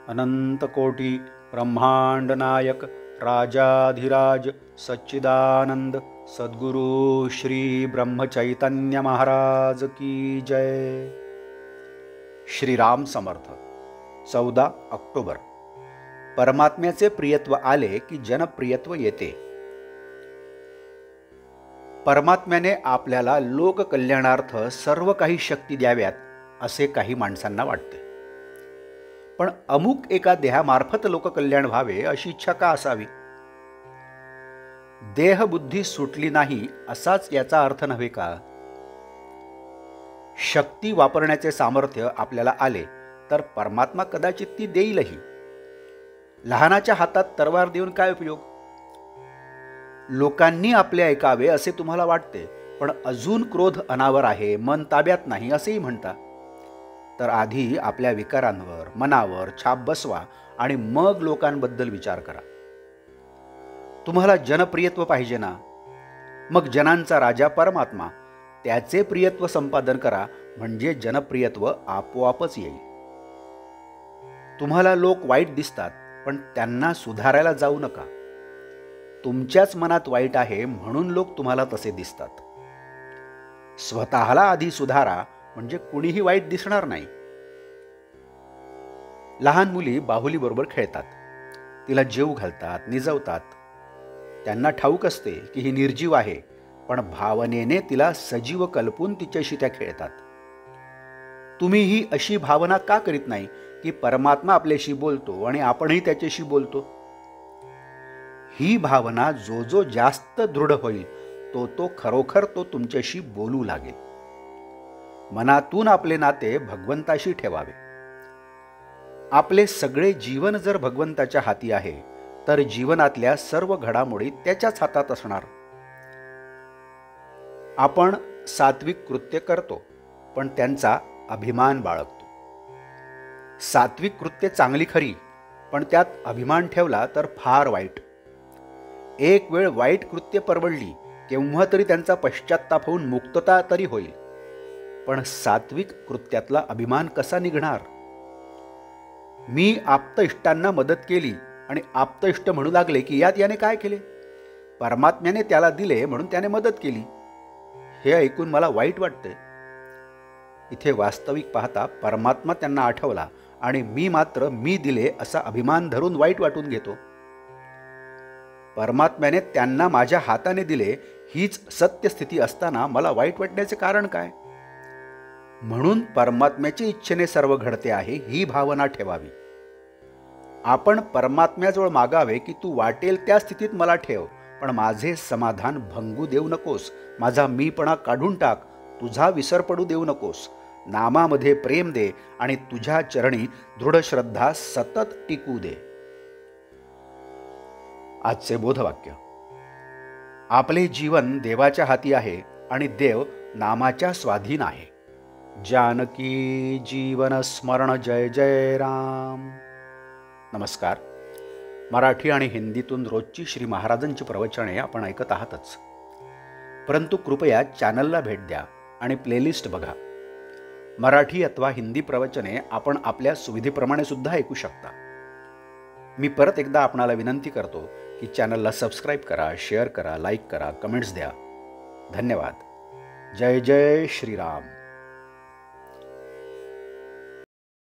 अनंतकोटी ब्रह्मांड नायक राजाधिराज सच्चिदानंद सद्गुरु श्री ब्रह्मचैतन्य महाराज की जय। श्रीराम समर्थ। 14 ऑक्टोबर। परमात्म्याचे प्रियत्व आले की जनप्रियत्व येते। परमात्म्याने आपल्याला लोककल्याणार्थ सर्व काही शक्ती द्याव्यात असे काही माणसांना वाटते, पण अमुक एका देहामार्फत लोककल्याण व्हावे अशी इच्छा का असावी? देहबुद्धी सुटली नाही असाच याचा अर्थ नव्हे का? शक्ती वापरण्याचे सामर्थ्य आपल्याला आले तर परमात्मा कदाचित ती देईलही। लहानाच्या हातात तलवार देऊन काय उपयोग? लोकांनी आपले ऐकावे असे तुम्हाला वाटते, पण अजून क्रोध अनावर आहे, मन ताब्यात नाही असेही म्हणता। तर आधी आपल्या विकारांवर, मनावर छाप बसवा आणि मग लोकांबद्दल विचार करा। तुम्हाला जनप्रियत्व पाहिजे ना? मग जनांचा राजा परमात्मा, त्याचे प्रियत्व संपादन करा, म्हणजे जनप्रियत्व आपोआपच येईल। तुम्हाला लोक वाईट दिसतात, पण त्यांना सुधारायला जाऊ नका। तुमच्याच मनात वाईट आहे म्हणून लोक तुम्हाला तसे दिसतात। स्वतःला आधी सुधारा, म्हणजे कुणीही वाईट दिसणार नाही। लहान मुली बाहुलीबरोबर खेळतात, तिला जेव घालतात, निजवतात। त्यांना ठाऊक असते की ही निर्जीव आहे, पण भावनेने तिला सजीव कल्पून तिच्याशी त्या खेळतात। तुम्ही ही अशी भावना का करीत नाही की परमात्मा आपल्याशी बोलतो आणि आपणही त्याच्याशी बोलतो? ही भावना जो जो जास्त दृढ होईल तो खरोखर तुमच्याशी बोलू लागेल। मनातून आपले नाते भगवंताशी ठेवावे। आपले सगळे जीवन जर भगवंताच्या हाती आहे तर जीवनातल्या सर्व घडामोडी त्याच्याच हातात असणार। आपण सात्विक कृत्य करतो, पण त्यांचा अभिमान बाळगतो। सात्विक कृत्य चांगली खरी, पण त्यात अभिमान ठेवला तर फार वाईट। एक वेळ वाईट कृत्य परवडली केव्हा तरी त्यांचा पश्चात्ताप होऊन मुक्तता तरी होईल, पण सात्विक कृत्यातला अभिमान कसा निघणार? मी आप्त इष्टांना मदत केली आणि आप्त इष्ट म्हणू लागले की यात याने काय केले? परमात्म्याने त्याला दिले म्हणून त्याने मदत केली। हे ऐकून मला वाईट वाटते। इथे वास्तविक पाहता परमात्मा त्यांना आठवला आणि मी मात्र मी दिले असा अभिमान धरून वाईट वाटून घेतो। परमात्म्याने त्यांना माझ्या हाताने दिले हीच सत्य स्थिती असताना मला वाईट वाटण्याचे कारण काय? म्हणून परमात्म्याच्या इच्छेने सर्व घडते आहे ही भावना ठेवावी। आपण परमात्म्याजवळ मागावे की तू वाटेल त्या स्थितीत मला ठेव, पण माझे समाधान भंगू देऊ नकोस, माझा मीपणा काढून टाक, तुझा विसर पडू देऊ नकोस, नामामध्ये प्रेम दे आणि तुझ्या चरणी दृढ श्रद्धा सतत टिकू दे। आजचे बोधवाक्य। आपले जीवन देवाच्या हाती आहे आणि देव नामाच्या स्वाधीन आहे। जानकी जीवन स्मरण जय जय राम। नमस्कार। मराठी आणि हिंदीतून रोजची श्री महाराजांची प्रवचने आपण ऐकत आहातच, परंतु कृपया चॅनलला भेट द्या आणि प्लेलिस्ट बघा। मराठी अथवा हिंदी प्रवचने आपण आपल्या सुविधेप्रमाणे सुद्धा ऐकू शकता। मी परत एकदा आपणाला विनंती करतो की चॅनलला सबस्क्राईब करा, शेअर करा, लाईक करा, कमेंट्स द्या। धन्यवाद। जय जय श्रीराम।